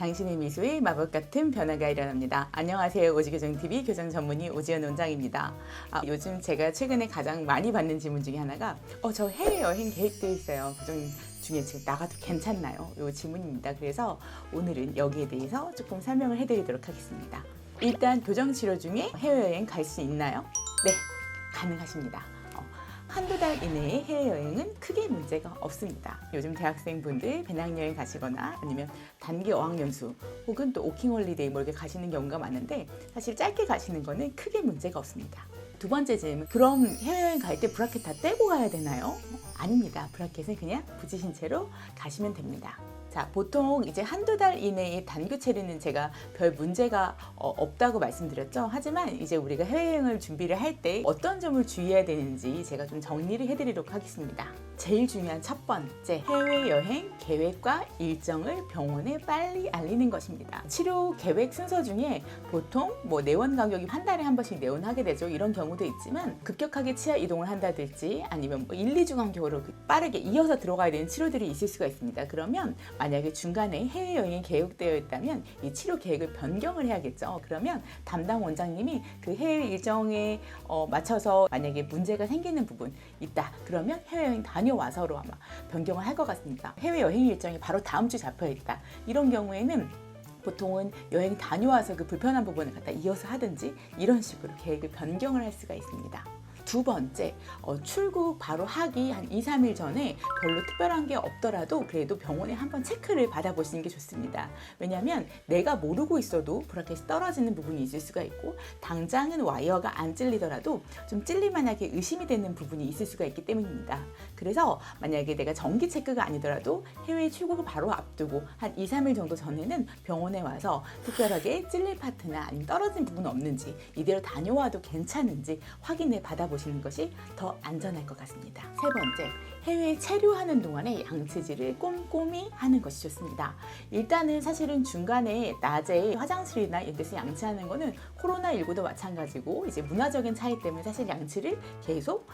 당신의 미소에 마법 같은 변화가 일어납니다. 안녕하세요. 오지교정TV 교정 전문의 오지연 원장입니다. 요즘 제가 최근에 가장 많이 받는 질문 중에 하나가 저 해외여행 계획되어 있어요. 교정 중에 지금 나가도 괜찮나요? 이 질문입니다. 그래서 오늘은 여기에 대해서 조금 설명을 해드리도록 하겠습니다. 일단 교정치료 중에 해외여행 갈 수 있나요? 네, 가능하십니다. 한두 달 이내에 해외여행은 크게 문제가 없습니다. 요즘 대학생분들 배낭여행 가시거나 아니면 단기 어학연수 혹은 또 워킹홀리데이 뭐 이렇게 가시는 경우가 많은데 사실 짧게 가시는 거는 크게 문제가 없습니다. 두 번째 질문, 그럼 해외여행 갈 때 브라켓 다 떼고 가야 되나요? 아닙니다. 브라켓은 그냥 붙이신 채로 가시면 됩니다. 자, 보통 이제 한두 달 이내에 단교 체리는 제가 별 문제가 없다고 말씀드렸죠. 하지만 이제 우리가 해외여행을 준비를 할 때 어떤 점을 주의해야 되는지 제가 좀 정리를 해드리도록 하겠습니다. 제일 중요한 첫 번째, 해외여행 계획과 일정을 병원에 빨리 알리는 것입니다. 치료 계획 순서 중에 보통 내원 간격이 한 달에 한 번씩 내원하게 되죠. 이런 경우도 있지만 급격하게 치아 이동을 한다든지 아니면 1, 2주 간격으로 빠르게 이어서 들어가야 되는 치료들이 있을 수가 있습니다. 그러면 만약에 중간에 해외여행이 계획되어 있다면 이 치료 계획을 변경을 해야겠죠. 그러면 담당 원장님이 그 해외 일정에 맞춰서 만약에 문제가 생기는 부분 있다. 그러면 해외여행 다녀와서로 아마 변경을 할 것 같습니다. 해외여행 일정이 바로 다음 주 잡혀 있다. 이런 경우에는 보통은 여행 다녀와서 그 불편한 부분을 갖다 이어서 하든지 이런 식으로 계획을 변경을 할 수가 있습니다. 두 번째, 출국 바로 하기 한 2, 3일 전에 별로 특별한 게 없더라도 그래도 병원에 한번 체크를 받아보시는 게 좋습니다. 왜냐하면 내가 모르고 있어도 브라켓이 떨어지는 부분이 있을 수가 있고 당장은 와이어가 안 찔리더라도 좀 찔릴만하게 의심이 되는 부분이 있을 수가 있기 때문입니다. 그래서 만약에 내가 정기 체크가 아니더라도 해외 출국을 바로 앞두고 한 2, 3일 정도 전에는 병원에 와서 특별하게 찔릴 파트나 아니면 떨어진 부분은 없는지 이대로 다녀와도 괜찮은지 확인해 받아보시는 것이 더 안전할 것 같습니다. 세 번째, 해외에 체류하는 동안에 양치질을 꼼꼼히 하는 것이 좋습니다. 일단은 사실은 중간에 낮에 화장실이나 이런 데서 양치하는 거는 코로나19도 마찬가지고 이제 문화적인 차이 때문에 사실 양치를 계속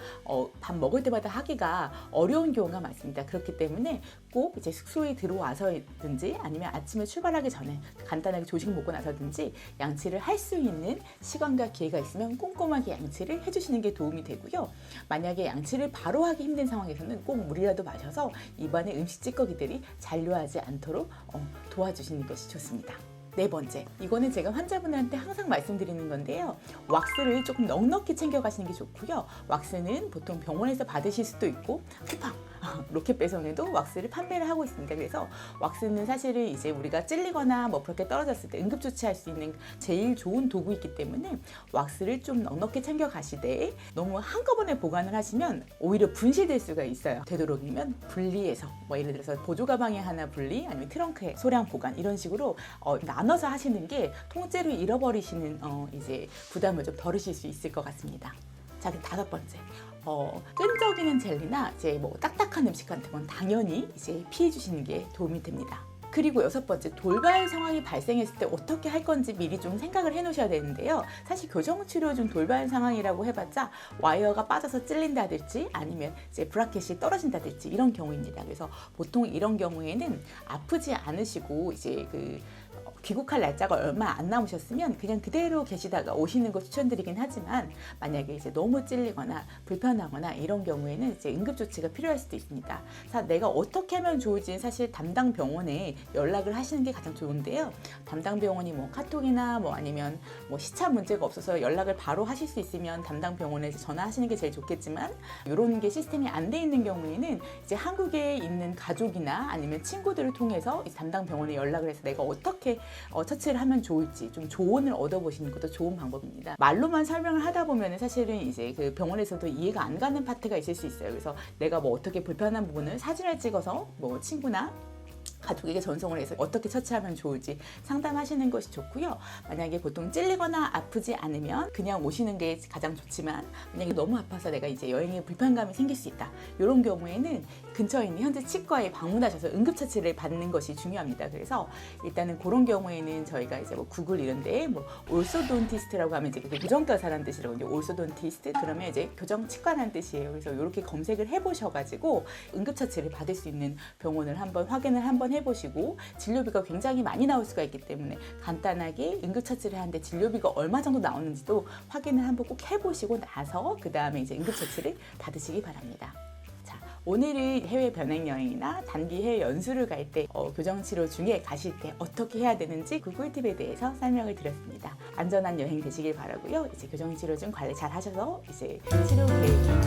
밥 먹을 때마다 하기가 어려운 경우가 많습니다. 그렇기 때문에 꼭 이제 숙소에 들어와서든지 아니면 아침에 출발하기 전에 간단하게 조식 먹고 나서든지 양치를 할 수 있는 시간과 기회가 있으면 꼼꼼하게 양치를 해주시는 게 도움이 되고요. 만약에 양치를 바로 하기 힘든 상황에서는 꼭 물이라도 마셔서 입안에 음식 찌꺼기들이 잔류하지 않도록 도와주시는 것이 좋습니다. 네 번째, 이거는 제가 환자분들한테 항상 말씀드리는 건데요. 왁스를 조금 넉넉히 챙겨 가시는 게 좋고요. 왁스는 보통 병원에서 받으실 수도 있고 쿠팡, 로켓 배송에도 왁스를 판매를 하고 있습니다. 그래서 왁스는 사실은 이제 우리가 찔리거나 그렇게 떨어졌을 때 응급 조치할 수 있는 제일 좋은 도구이기 때문에 왁스를 좀 넉넉히 챙겨 가시되 너무 한꺼번에 보관을 하시면 오히려 분실될 수가 있어요. 되도록이면 분리해서 예를 들어서 보조 가방에 하나 분리 아니면 트렁크에 소량 보관 이런 식으로 나눠서 하시는 게 통째로 잃어버리시는 이제 부담을 좀 덜으실 수 있을 것 같습니다. 자, 그럼 다섯 번째, 끈적이는 젤리나 이제 딱딱한 음식 같은 건 당연히 이제 피해 주시는 게 도움이 됩니다. 그리고 여섯 번째, 돌발 상황이 발생했을 때 어떻게 할 건지 미리 좀 생각을 해 놓으셔야 되는데요. 사실 교정치료 중 돌발 상황이라고 해봤자 와이어가 빠져서 찔린다든지 아니면 이제 브라켓이 떨어진다든지 이런 경우입니다. 그래서 보통 이런 경우에는 아프지 않으시고 이제 귀국할 날짜가 얼마 안 남으셨으면 그냥 그대로 계시다가 오시는 걸 추천드리긴 하지만 만약에 이제 너무 찔리거나 불편하거나 이런 경우에는 이제 응급조치가 필요할 수도 있습니다. 내가 어떻게 하면 좋을지는 사실 담당 병원에 연락을 하시는 게 가장 좋은데요. 담당 병원이 카톡이나 아니면 시차 문제가 없어서 연락을 바로 하실 수 있으면 담당 병원에 전화하시는 게 제일 좋겠지만 이런 게 시스템이 안 돼 있는 경우에는 이제 한국에 있는 가족이나 아니면 친구들을 통해서 담당 병원에 연락을 해서 내가 어떻게 처치를 하면 좋을지 좀 조언을 얻어보시는 것도 좋은 방법입니다. 말로만 설명을 하다 보면 사실은 이제 그 병원에서도 이해가 안 가는 파트가 있을 수 있어요. 그래서 내가 어떻게 불편한 부분을 사진을 찍어서 친구나 가족에게 전송을 해서 어떻게 처치하면 좋을지 상담하시는 것이 좋고요. 만약에 보통 찔리거나 아프지 않으면 그냥 오시는 게 가장 좋지만 만약에 너무 아파서 내가 이제 여행에 불편감이 생길 수 있다. 이런 경우에는 근처에 있는 현재 치과에 방문하셔서 응급처치를 받는 것이 중요합니다. 그래서 일단은 그런 경우에는 저희가 이제 구글 이런 데에 올소돈티스트라고 하면 이제 교정교사라는 뜻이라고 이제 올소돈티스트 그러면 이제 교정치과라는 뜻이에요. 그래서 이렇게 검색을 해보셔가지고 응급처치를 받을 수 있는 병원을 한번 확인을 한번 확인해 보시고 진료비가 굉장히 많이 나올 수가 있기 때문에 간단하게 응급처치를 하는데 진료비가 얼마 정도 나오는지도 확인을 한번 꼭 해보시고 나서 그 다음에 이제 응급처치를 받으시기 바랍니다. 자, 오늘은 해외 변행여행이나 단기 해외 연수를 갈 때 교정치료 중에 가실 때 어떻게 해야 되는지 그 꿀팁에 대해서 설명을 드렸습니다. 안전한 여행 되시길 바라고요. 이제 교정치료 중 관리 잘 하셔서 이제 치료 계획